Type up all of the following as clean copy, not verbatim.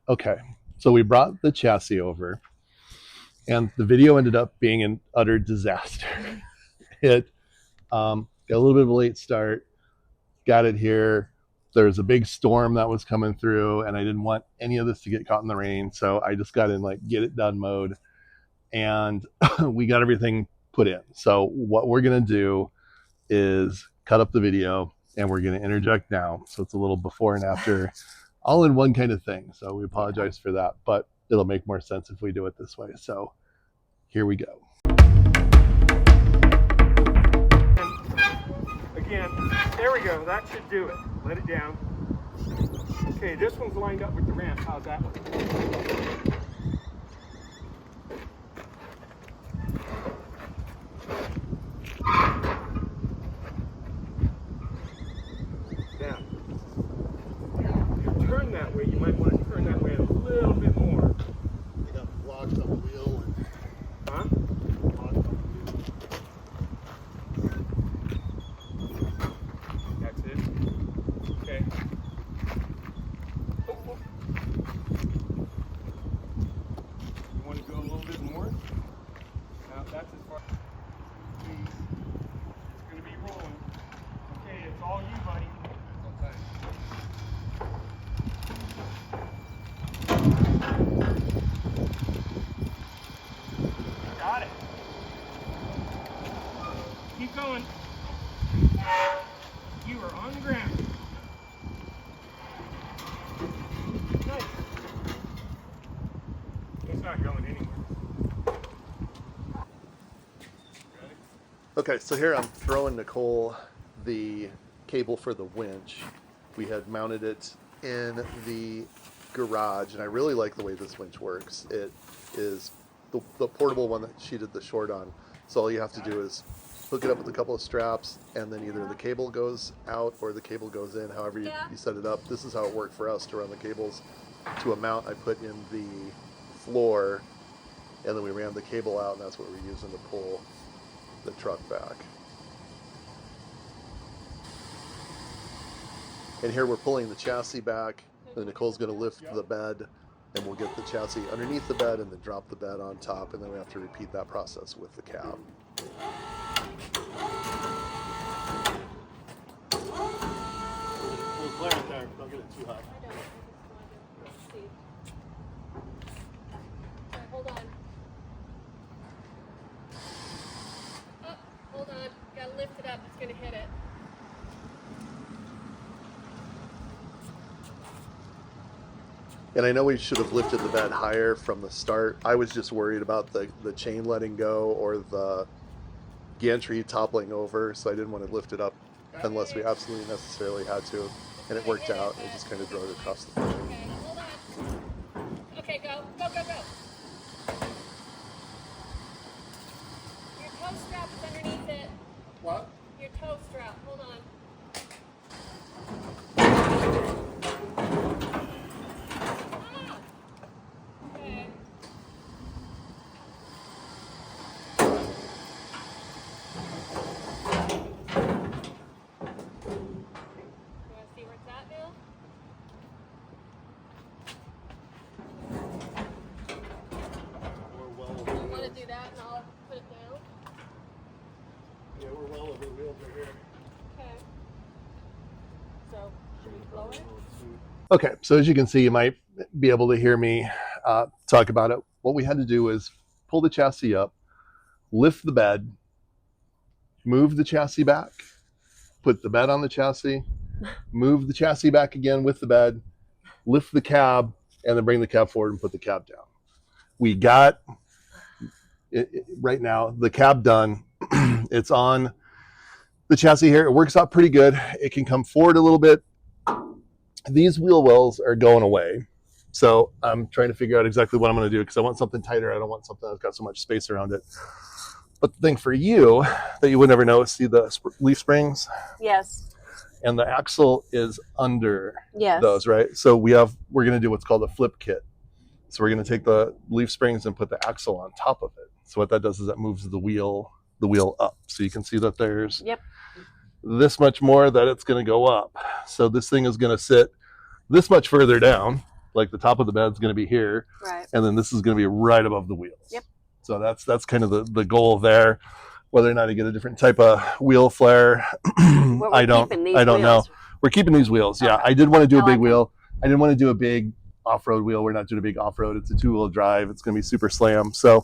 Okay, so we brought the chassis over, and the video ended up being an utter disaster. It got a little bit of a late start, got it here. There was a big storm that was coming through, and I didn't want any of this to get caught in the rain, so I just got in like get it done mode, and we got everything put in. So what we're gonna do is cut up the video, and we're gonna interject now. So it's a little before and after, all in one kind of thing. So we apologize for that, but it'll make more sense if we do it this way. So here we go. Again, there we go. That should do it. Let it down. Okay, this one's lined up with the ramp. How's that one? Now, if you turn that way, you might want to turn that way a little bit more. We got blocks on the wheel. And huh? That's it. Okay. Oh, oh. You want to go a little bit more? Now that's as far. It's going to be rolling. Okay, it's all you, buddy. Got it. Keep going. You are on the ground. Nice. It's not going anywhere. Ready? okay, so here I'm throwing Nicole the cable for the winch. We had mounted it in the garage, and I really like the way this winch works. It is the portable one that she did the short on. So all you have to do is hook it up with a couple of straps, and then either the cable goes out or the cable goes in, however you set it up. This is how it worked for us to run the cables to a mount I put in the floor, and then we ran the cable out, and that's what we're using to pull the truck back. And here we're pulling the chassis back, and Nicole's going to lift the bed, and we'll get the chassis underneath the bed and then drop the bed on top, and then we have to repeat that process with the cab. We'll clear it there, don't get it too hot. Hold on. Oh, hold on. Gotta lift it up. It's gonna hit it. And I know we should have lifted the bed higher from the start. I was just worried about the chain letting go or the gantry toppling over, so I didn't want to lift it up unless we absolutely necessarily had to. And it worked out. It just kind of drove it across the frame. Okay, hold on. Okay, go. Go, go, go. Your toe strap is underneath it. What? Your toe strap. Hold on. Ah! Okay. Do that and I'll put it down. Yeah, we're well over the wheels right here. Okay. So, should we blow it? Okay, so as you can see, you might be able to hear me talk about it. What we had to do is pull the chassis up, lift the bed, move the chassis back, put the bed on the chassis, move the chassis back again with the bed, lift the cab, and then bring the cab forward and put the cab down. We got right now the cab done. It's on the chassis here. It works out pretty good. It can come forward a little bit. These wheel wells are going away, so I'm trying to figure out exactly what I'm going to do, because I want something tighter. I don't want something that's got so much space around it. But the thing for you that you would never know is, see the leaf springs? Yes. And the axle is under Yes. those, right? So we're going to do what's called a flip kit. So we're going to take the leaf springs and put the axle on top of it. So what that does is that moves the wheel up. So you can see that there's this much more that it's going to go up. So this thing is going to sit this much further down. like the top of the bed's going to be here, Right. and then this is going to be right above the wheels. Yep. So that's kind of the goal there. Whether or not I get a different type of wheel flare, I don't know. We're keeping these wheels. Yeah, Okay. I did want to do a I big like wheel. I didn't want to do a big off-road wheel. We're not doing a big off-road. It's a 2-wheel drive. It's going to be super slam. So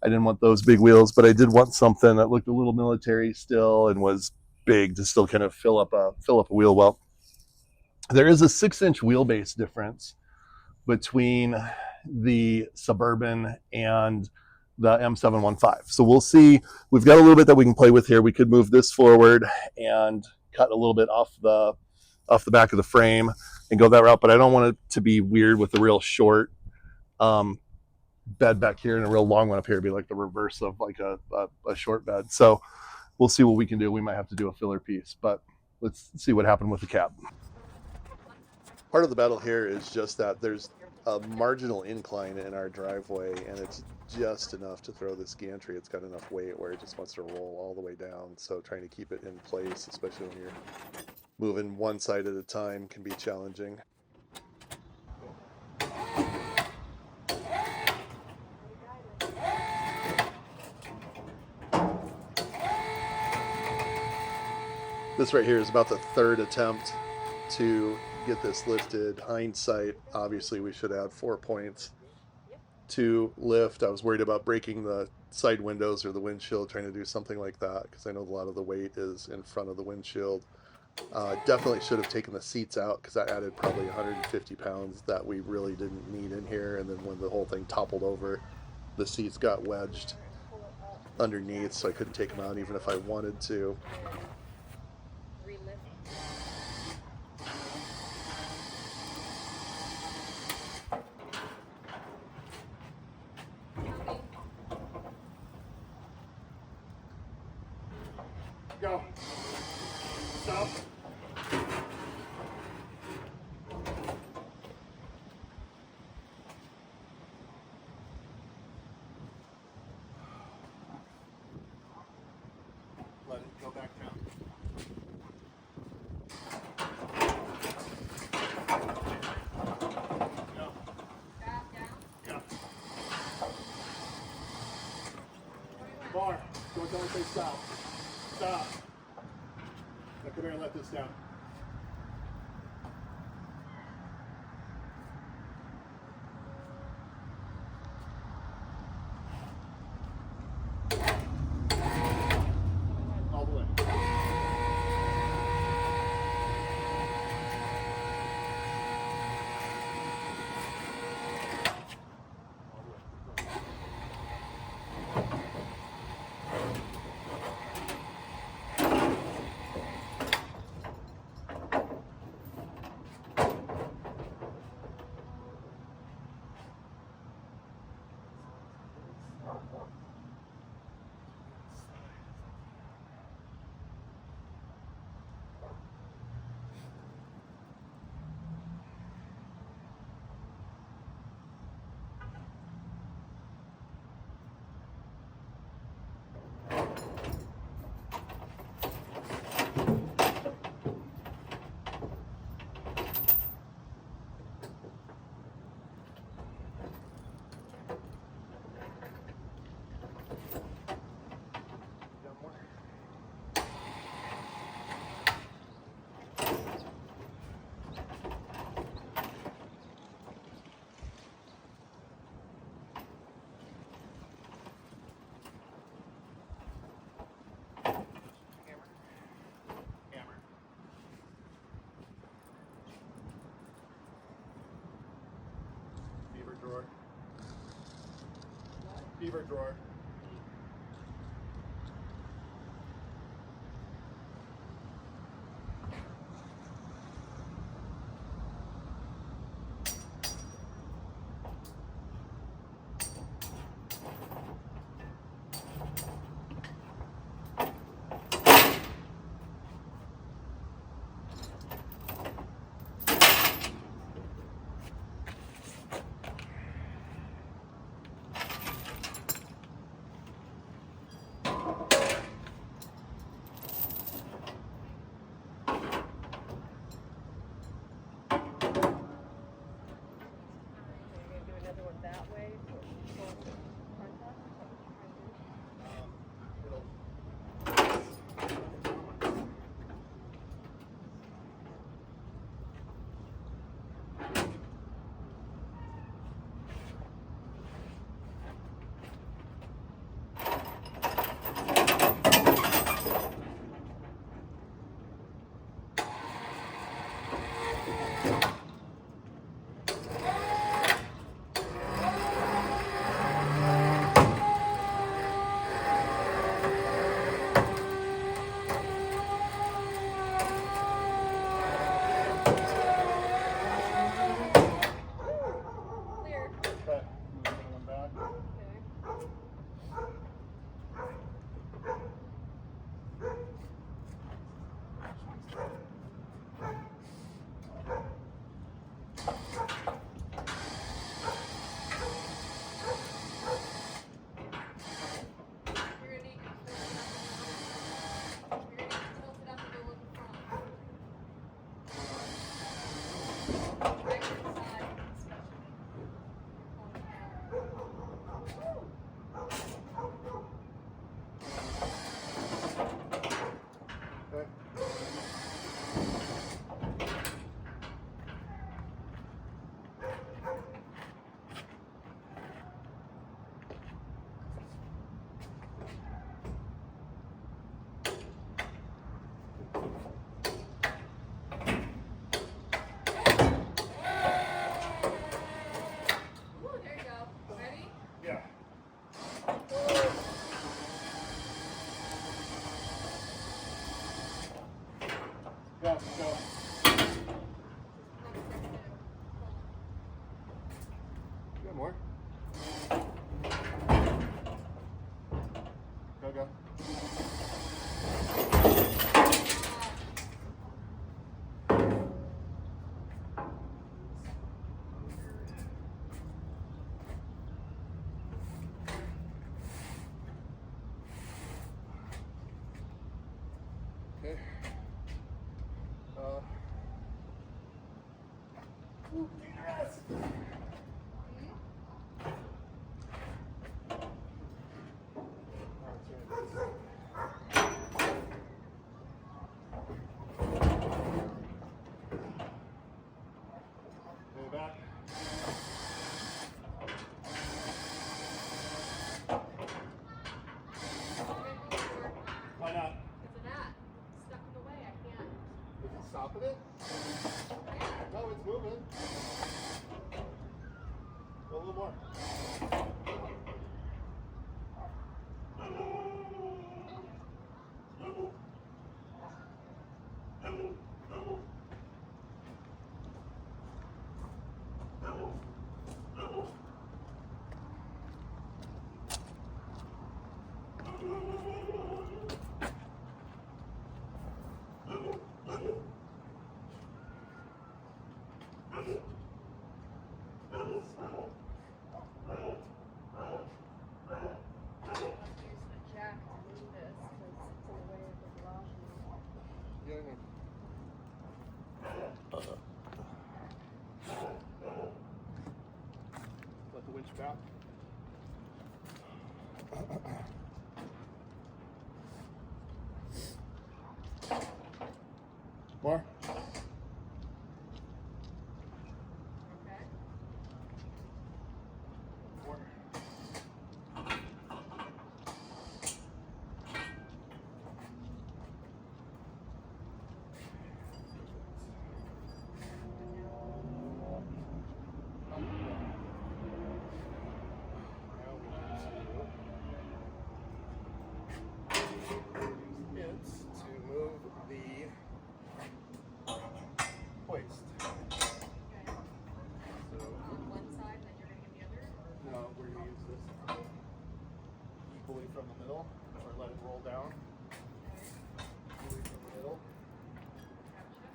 I didn't want those big wheels, but I did want something that looked a little military still and was big to still kind of fill up a wheel well. There is a 6-inch wheelbase difference between the Suburban and the M715. So we'll see. We've got a little bit that we can play with here. We could move this forward and cut a little bit off the back of the frame and go that route, but I don't want it to be weird with a real short bed back here and a real long one up here. It'd be like the reverse of like a short bed. So we'll see what we can do. We might have to do a filler piece, but let's see what happened with the cab. Part of the battle here is just that there's a marginal incline in our driveway, and it's just enough to throw this gantry. It's got enough weight where it just wants to roll all the way down. So trying to keep it in place, especially when you're moving one side at a time, can be challenging. This right here is about the third attempt to get this lifted. Hindsight, obviously we should add 4 points to lift. I was worried about breaking the side windows or the windshield, trying to do something like that, because I know a lot of the weight is in front of the windshield. Definitely should have taken the seats out, because that added probably 150 pounds that we really didn't need in here. And then when the whole thing toppled over, the seats got wedged underneath, so I couldn't take them out even if I wanted to. Go. Stop. Let it go back down. No. Back down. Yeah. Bar. Go down, face south. Stop. Now come here and let this down. All the way. Drawer. Beaver drawer. Back. Why not? Because of that. It's stuck in the way. I can't. Is it stopping it? No, it's moving. Go a little more. Let the winch back. More. Okay. More. To move the hoist. Okay. So, On one side, then you're going to get the other? no, we're going to use this equally from the middle, or let it roll down. Equally from the middle. Gotcha.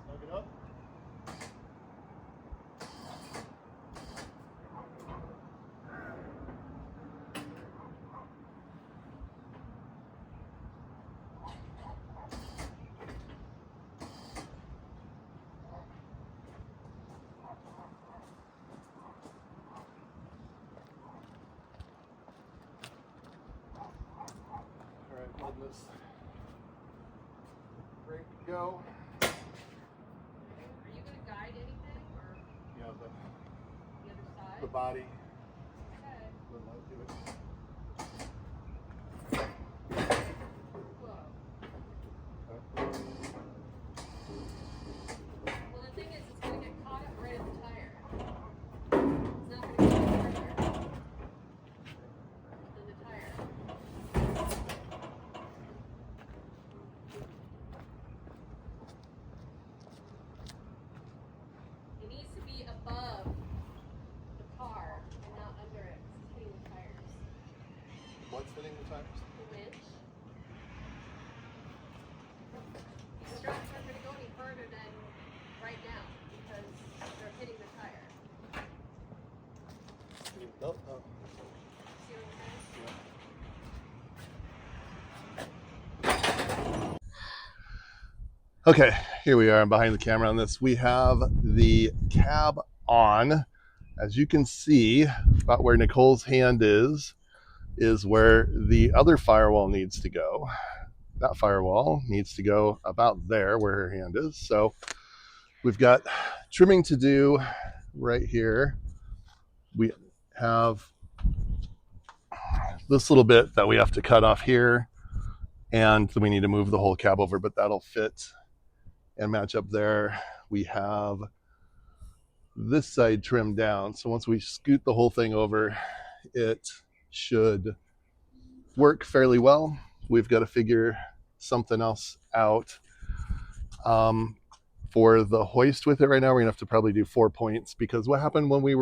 Snug it up. All right, letting this brake go. Are you going to guide anything, or You know, the other side? the body. Okay. Let it do it. Whoa. Okay. Well, the thing is, it's going to get caught up right at the tire. It's not going to go further than the tire. It needs to be above the car and not under it. It's hitting the tires. What's hitting the tires? The winch. These straps aren't going to go any further than right now because they're hitting the tire. No, no. See what I'm saying? Okay, here we are behind the camera on this. We have the cab on. As you can see, about where Nicole's hand is where the other firewall needs to go. That firewall needs to go about there where her hand is. So we've got trimming to do right here. We have this little bit that we have to cut off here, and we need to move the whole cab over, but that'll fit and match up there. We have this side trimmed down. So once we scoot the whole thing over, it should work fairly well. We've got to figure something else out. For the hoist with it right now, we're gonna have to probably do 4 points, because what happened when we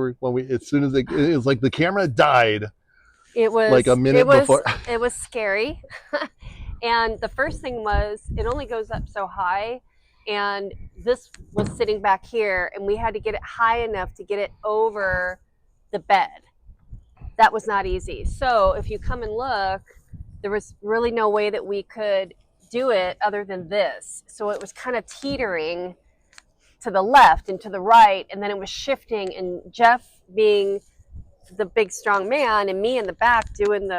as soon as it was like the camera died. It was like a minute before. It was scary. And the first thing was, it only goes up so high, and this was sitting back here, and we had to get it high enough to get it over the bed. That was not easy. So if you come and look, there was really no way that we could do it other than this. So it was kind of teetering to the left and to the right, and then it was shifting, and Jeff being the big strong man and me in the back doing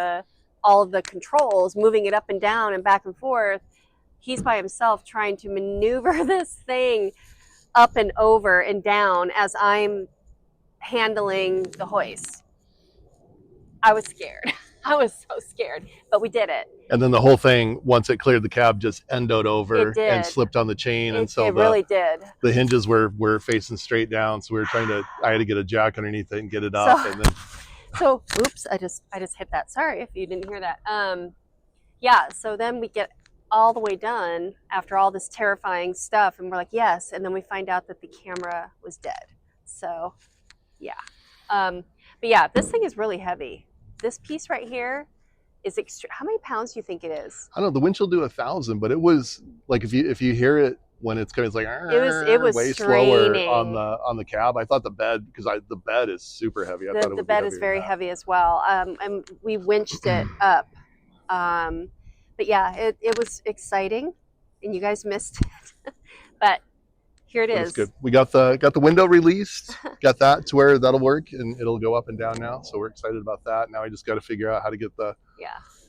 all of the controls, moving it up and down and back and forth. He's by himself trying to maneuver this thing up and over and down as I'm handling the hoist. I was scared. I was so scared, but we did it. And then the whole thing, once it cleared the cab, just endoed over It did. and slipped on the chain. And so it really did. The hinges were facing straight down. So we were I had to get a jack underneath it and get it up. And then, so, oops, I just hit that. Sorry if you didn't hear that. Yeah, so then we get all the way done after all this terrifying stuff, and we're like, yes. And then we find out that the camera was dead. So, yeah. But yeah, this thing is really heavy. This piece right here is extra. How many pounds do you think it is? I don't know. The winch will do 1,000, but it was like if you hear it when it's kind of like it was way straining. slower on the cab. I thought the bed, because the bed is super heavy. I thought it the bed is very heavy as well. And we winched it up. But yeah, it was exciting, and you guys missed it. But here it is. That's good. We got the window released, got that to where that'll work, and it'll go up and down now. So we're excited about that. Now I just got to figure out how to get the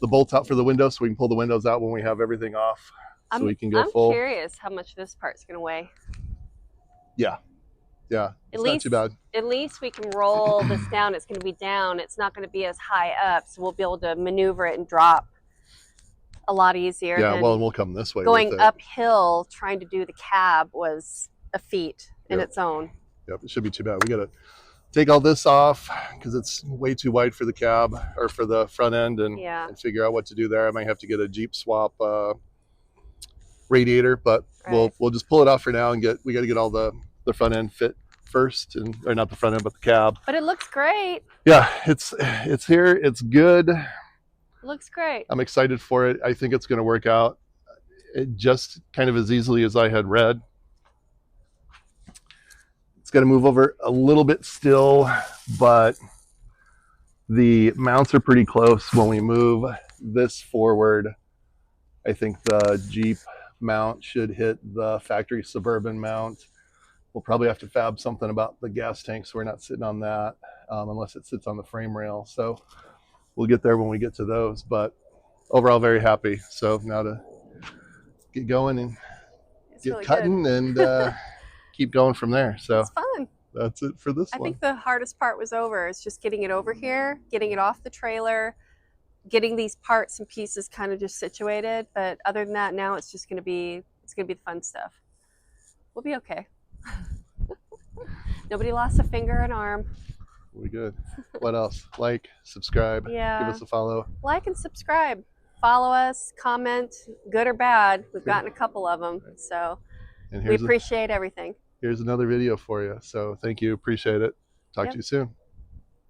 bolt out for the window so we can pull the windows out when we have everything off, so we can go full. I'm curious how much this part's going to weigh. Yeah, it's not too bad. At least we can roll this down. It's going to be down. It's not going to be as high up, so we'll be able to maneuver it and drop a lot easier. Yeah, well, and we'll come this way. Going uphill trying to do the cab was a feat in its own. Yep, it should be too bad. We got to take all this off because it's way too wide for the cab or for the front end, and figure out what to do there. I might have to get a Jeep swap radiator, but we'll just pull it off for now and we got to get all the front end fit first, or not the front end but the cab. But it looks great. Yeah, it's here. It's good. Looks great. I'm excited for it. I think it's going to work out just kind of as easily as I had read. It's got to move over a little bit still, but the mounts are pretty close. When we move this forward, I think the Jeep mount should hit the factory Suburban mount. We'll probably have to fab something about the gas tank so we're not sitting on that unless it sits on the frame rail. So we'll get there when we get to those, but overall very happy. So now to get going and get really cutting and keep going from there. So it's fun. That's it for this one. I think the hardest part was over. It's just getting it over here, getting it off the trailer, getting these parts and pieces kind of just situated. But other than that, now it's just going to be the fun stuff. We'll be okay. Nobody lost a finger and arm. We good. What else? Like, subscribe, give us a follow. Like and subscribe. Follow us, comment, good or bad. We've gotten a couple of them, so we appreciate everything. Here's another video for you. So thank you. Appreciate it. Talk to you soon.